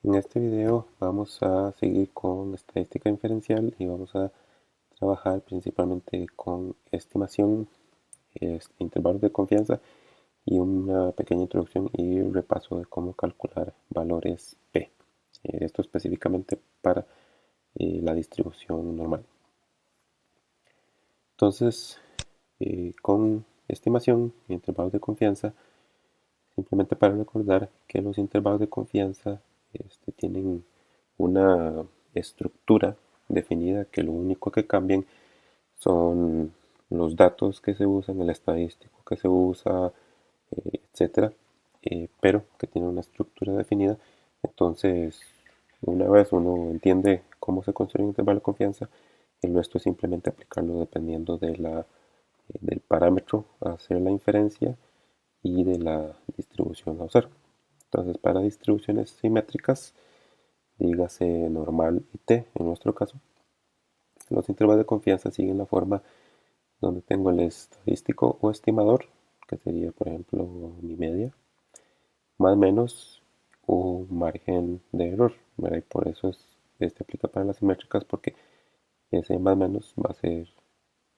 En este video vamos a seguir con estadística inferencial y vamos a trabajar principalmente con estimación, intervalos de confianza y una pequeña introducción y repaso de cómo calcular valores P. Esto específicamente para la distribución normal. Entonces, con estimación y intervalos de confianza, simplemente para recordar que los intervalos de confianza tienen una estructura definida que lo único que cambian son los datos que se usan, el estadístico que se usa, etcétera, pero que tiene una estructura definida. Entonces, una vez uno entiende cómo se construye un intervalo de confianza, el resto es simplemente aplicarlo dependiendo del parámetro a hacer la inferencia y de la distribución a usar. Entonces, para distribuciones simétricas, dígase normal y t en nuestro caso, los intervalos de confianza siguen la forma donde tengo el estadístico o estimador, que sería por ejemplo mi media, más o menos un margen de error, ¿verdad? Y por eso este aplica para las simétricas, porque ese más o menos va a ser,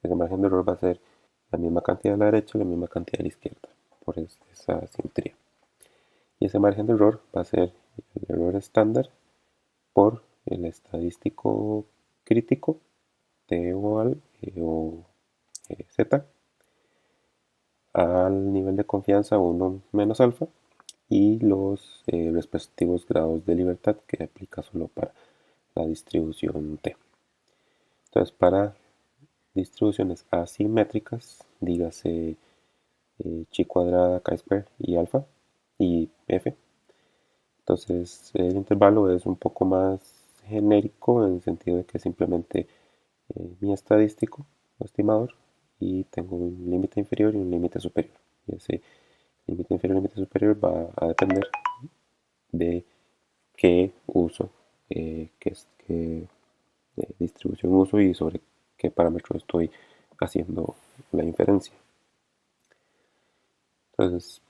ese margen de error va a ser la misma cantidad a la derecha y la misma cantidad a la izquierda, por esa simetría. Y ese margen de error va a ser el error estándar por el estadístico crítico T o Z al nivel de confianza 1 menos alfa y los respectivos grados de libertad que aplica solo para la distribución T. Entonces, para distribuciones asimétricas, dígase chi cuadrada, k square y alfa y f. Entonces, el intervalo es un poco más genérico en el sentido de que simplemente mi estadístico o estimador y tengo un límite inferior y un límite superior. Y ese límite inferior y límite superior va a depender de qué uso, qué distribución uso y sobre qué parámetro estoy haciendo la inferencia. Entonces,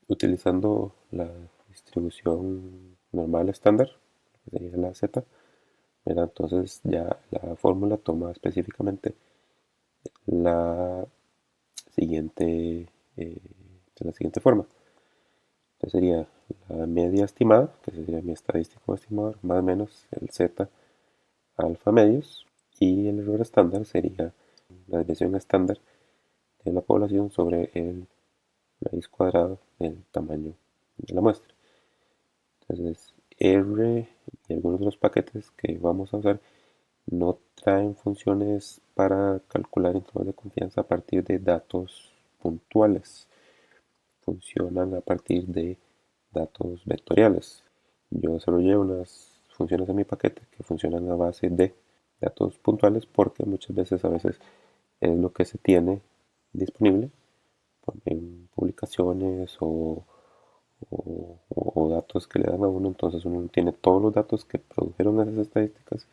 utilizando la distribución normal estándar, que sería la Z, ¿verdad? Entonces ya la fórmula toma específicamente la siguiente, de la siguiente forma. Entonces sería la media estimada, que sería mi estadístico estimador, más o menos el Z alfa medios, y el error estándar sería la desviación estándar de la población sobre el raíz cuadrada del tamaño de la muestra. Entonces, R y algunos de los paquetes que vamos a usar no traen funciones para calcular intervalos de confianza a partir de datos puntuales. Funcionan a partir de datos vectoriales. Yo desarrollé unas funciones en mi paquete que funcionan a base de datos puntuales porque muchas veces a veces es lo que se tiene disponible en publicaciones o datos que le dan a uno, entonces uno no tiene todos los datos que produjeron esas estadísticas,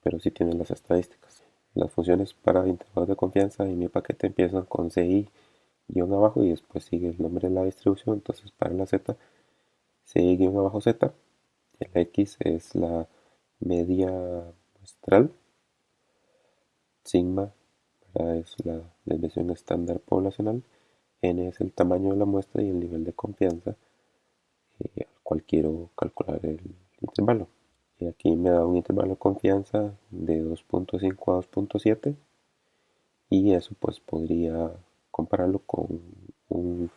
pero sí tiene las estadísticas. Las funciones para intervalos de confianza en mi paquete empiezan con CI guión abajo y después sigue el nombre de la distribución, entonces para la Z, CI guión abajo Z, el X es la media muestral, sigma, ¿verdad? Es la desviación estándar poblacional, n es el tamaño de la muestra y el nivel de confianza al cual quiero calcular el intervalo. Y aquí me da un intervalo de confianza de 2.5 a 2.7 y eso pues podría compararlo un,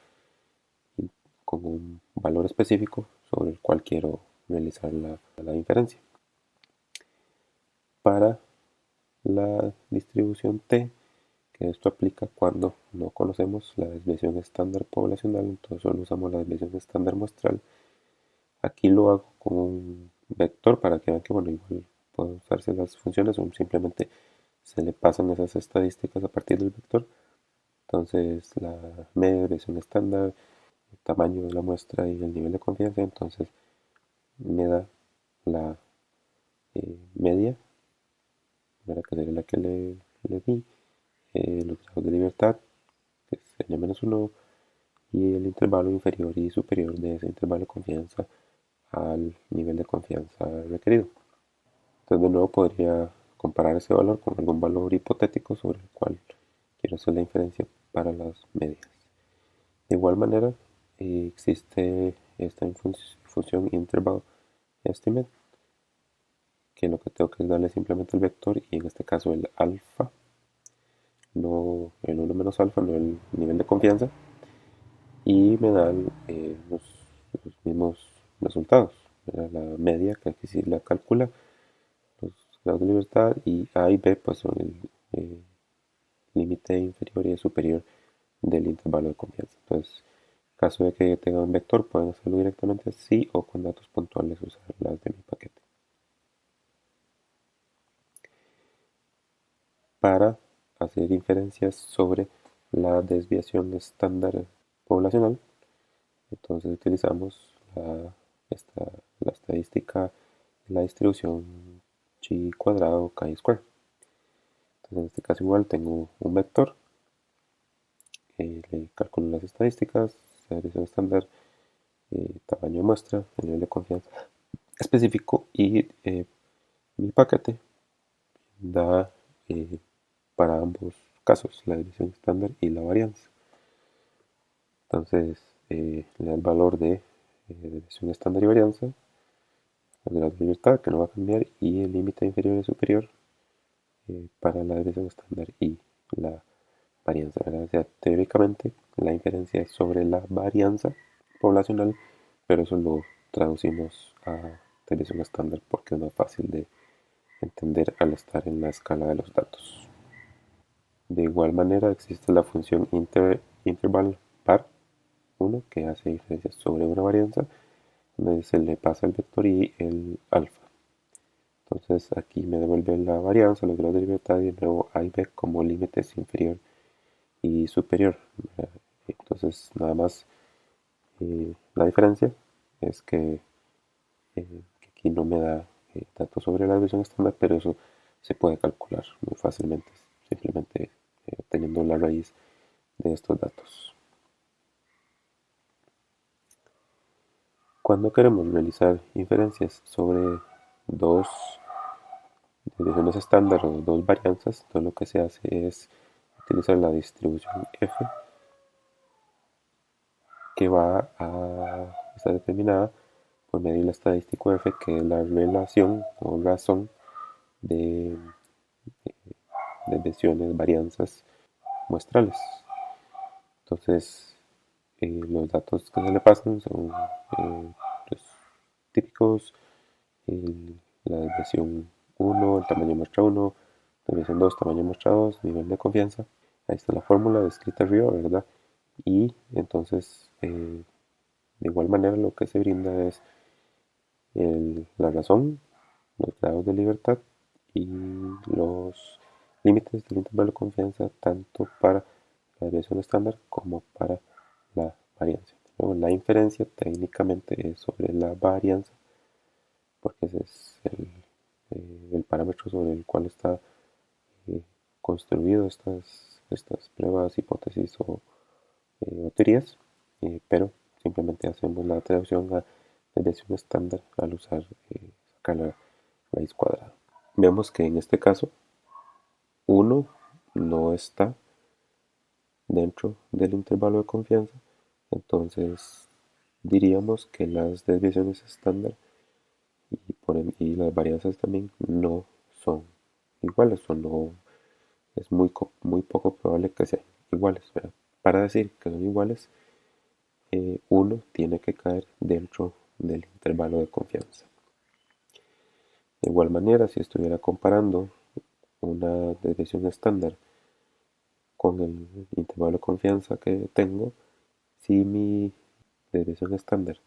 con un valor específico sobre el cual quiero realizar la inferencia. Para la distribución T, que esto aplica cuando no conocemos la desviación estándar poblacional, entonces solo usamos la desviación estándar muestral. Aquí lo hago con un vector para que vean que, bueno, igual pueden usarse las funciones o simplemente se le pasan esas estadísticas a partir del vector. Entonces, la media, desviación estándar, el tamaño de la muestra y el nivel de confianza, entonces me da la media, ¿verdad? Que sería la que le di, los grados de libertad, que sería menos 1, y el intervalo inferior y superior de ese intervalo de confianza al nivel de confianza requerido. Entonces de nuevo podría comparar ese valor con algún valor hipotético sobre el cual quiero hacer la inferencia para las medias. De igual manera, existe esta función interval estimate, que lo que tengo que es darle simplemente el vector y en este caso el alfa, no el 1 menos alfa, no el nivel de confianza, y me dan los mismos resultados. La media, que aquí sí la calcula, los grados de libertad, y A y B pues son el límite inferior y superior del intervalo de confianza. Entonces, en caso de que yo tenga un vector, pueden hacerlo directamente así o con datos puntuales usar las de mi paquete. Para hacer inferencias sobre la desviación estándar poblacional, entonces utilizamos la estadística de la distribución chi cuadrado chi square. Entonces en este caso igual tengo un vector, le calculo las estadísticas, la desviación estándar, tamaño de muestra, el nivel de confianza específico y mi paquete da para ambos casos la desviación estándar y la varianza. Entonces le da el valor de desviación estándar y varianza, el grado de libertad que no va a cambiar y el límite inferior y superior para la desviación estándar y la varianza, ¿verdad? O sea, teóricamente la inferencia es sobre la varianza poblacional, pero eso lo traducimos a desviación estándar porque es más fácil de entender al estar en la escala de los datos. De igual manera existe la función interval par 1 que hace inferencias sobre una varianza donde se le pasa el vector y el alfa. Entonces aquí me devuelve la varianza, los grados de libertad y de nuevo A y B como límites inferior y superior. Entonces nada más la diferencia es que aquí no me da datos sobre la desviación estándar, pero eso se puede calcular muy fácilmente, simplemente obteniendo la raíz de estos datos. Cuando queremos realizar inferencias sobre dos desviaciones estándar o dos varianzas, entonces lo que se hace es utilizar la distribución f que va a estar determinada por medir la estadística f, que es la relación o razón de desviaciones, varianzas muestrales. Entonces, los datos que se le pasan son los típicos, la desviación 1, el tamaño de muestra 1, desviación 2, tamaño de muestra 2, nivel de confianza. Ahí está la fórmula descrita arriba, ¿verdad? Y entonces, de igual manera, lo que se brinda es la razón, los grados de libertad y los límites del intervalo de confianza, tanto para la desviación estándar como para la varianza. Luego, la inferencia técnicamente es sobre la varianza, porque ese es el parámetro sobre el cual está construido estas pruebas, hipótesis o teorías, pero simplemente hacemos la traducción a desviación estándar al usar sacar la raíz cuadrada. Vemos que en este caso 1 no está dentro del intervalo de confianza, entonces diríamos que las desviaciones estándar y las varianzas también no son iguales o no es muy poco probable que sean iguales, ¿verdad? Para decir que son iguales, uno tiene que caer dentro del intervalo de confianza. De igual manera, si estuviera comparando una desviación estándar con el intervalo de confianza que tengo, si mi desviación estándar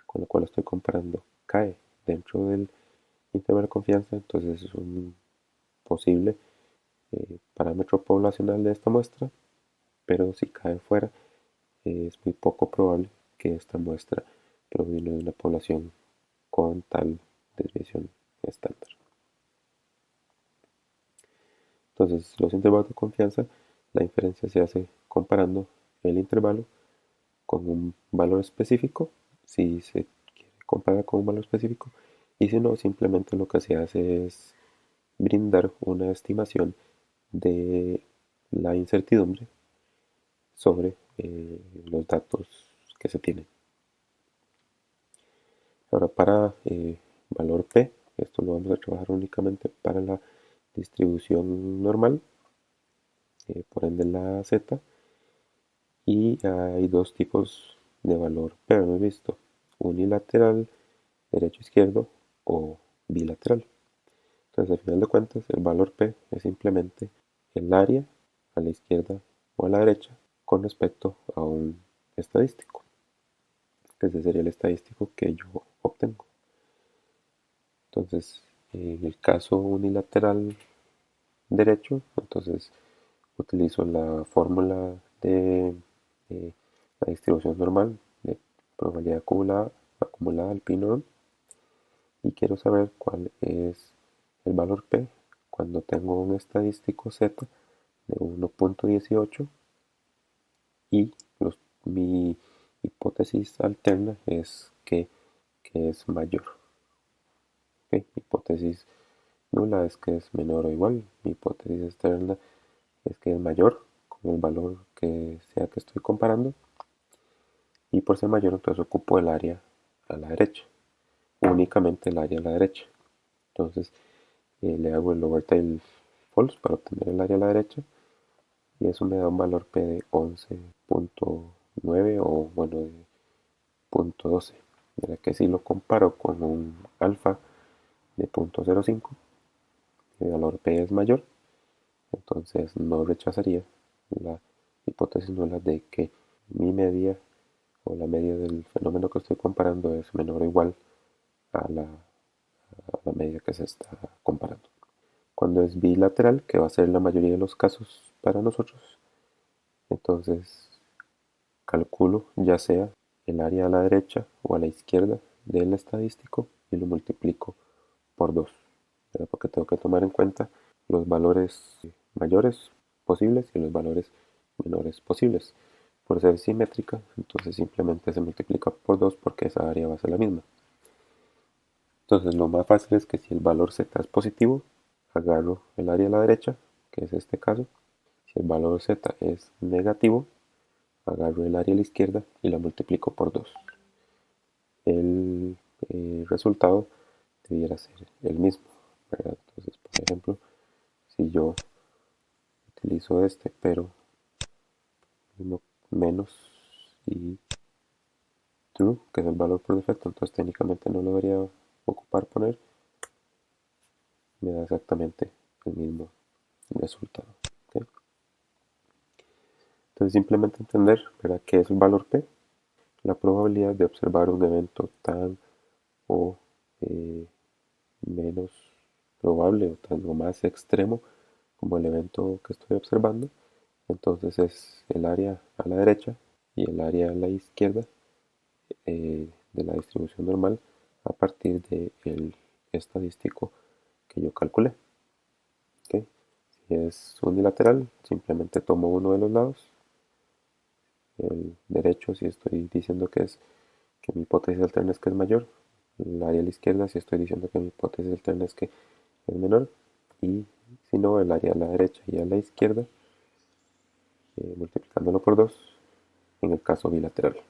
con la cual estoy comparando cae dentro del intervalo de confianza, entonces es un posible parámetro poblacional de esta muestra, pero si cae fuera, es muy poco probable que esta muestra proviene de una población con tal desviación estándar. Entonces, los intervalos de confianza, la inferencia se hace comparando el intervalo con un valor específico. Si se quiere comparada con un valor específico, y si no, simplemente lo que se hace es brindar una estimación de la incertidumbre sobre los datos que se tienen. Ahora para valor P, esto lo vamos a trabajar únicamente para la distribución normal, por ende la Z, y hay dos tipos de valor P, hemos visto, unilateral, derecho-izquierdo o bilateral. Entonces al final de cuentas el valor P es simplemente el área a la izquierda o a la derecha con respecto a un estadístico. Ese sería el estadístico que yo obtengo. Entonces, en el caso unilateral derecho, entonces utilizo la fórmula de la distribución normal de probabilidad acumulada al pi norm, y quiero saber cuál es el valor P cuando tengo un estadístico Z de 1.18 y mi hipótesis alterna es que es mayor. ¿Ok? Mi hipótesis nula es que es menor o igual. Mi hipótesis externa es que es mayor con el valor que sea que estoy comparando. Y por ser mayor, entonces ocupo el área a la derecha. Únicamente el área a la derecha. Entonces le hago el overtail false para obtener el área a la derecha. Y eso me da un valor P de 11.9 o bueno de 0.12. Mira que si lo comparo con un alfa de 0.05, el valor P es mayor, entonces no rechazaría la hipótesis nula de que mi media o la media del fenómeno que estoy comparando es menor o igual a la media que se está comparando. Cuando es bilateral, que va a ser la mayoría de los casos para nosotros, entonces calculo ya sea el área a la derecha o a la izquierda del estadístico y lo multiplico por 2, porque tengo que tomar en cuenta los valores mayores posibles y los valores menores posibles. Por ser simétrica, entonces simplemente se multiplica por 2 porque esa área va a ser la misma. Entonces lo más fácil es que si el valor z es positivo, agarro el área a la derecha, que es este caso. Si el valor z es negativo, agarro el área a la izquierda y la multiplico por 2. El resultado debiera ser el mismo, ¿verdad? Entonces, por ejemplo, si yo utilizo este, pero menos y true, que es el valor por defecto, entonces técnicamente no lo debería ocupar poner, me da exactamente el mismo resultado. ¿Okay? Entonces simplemente entender, ¿verdad?, qué es el valor P, la probabilidad de observar un evento tan o menos probable o tan o más extremo como el evento que estoy observando. Entonces es el área a la derecha y el área a la izquierda de la distribución normal a partir del estadístico que yo calculé. ¿Okay? Si es unilateral, simplemente tomo uno de los lados. El derecho, si estoy diciendo que mi hipótesis alterna es que es mayor. El área a la izquierda, si estoy diciendo que mi hipótesis alterna es que es menor. Y si no, el área a la derecha y a la izquierda, multiplicándolo por 2 en el caso bilateral.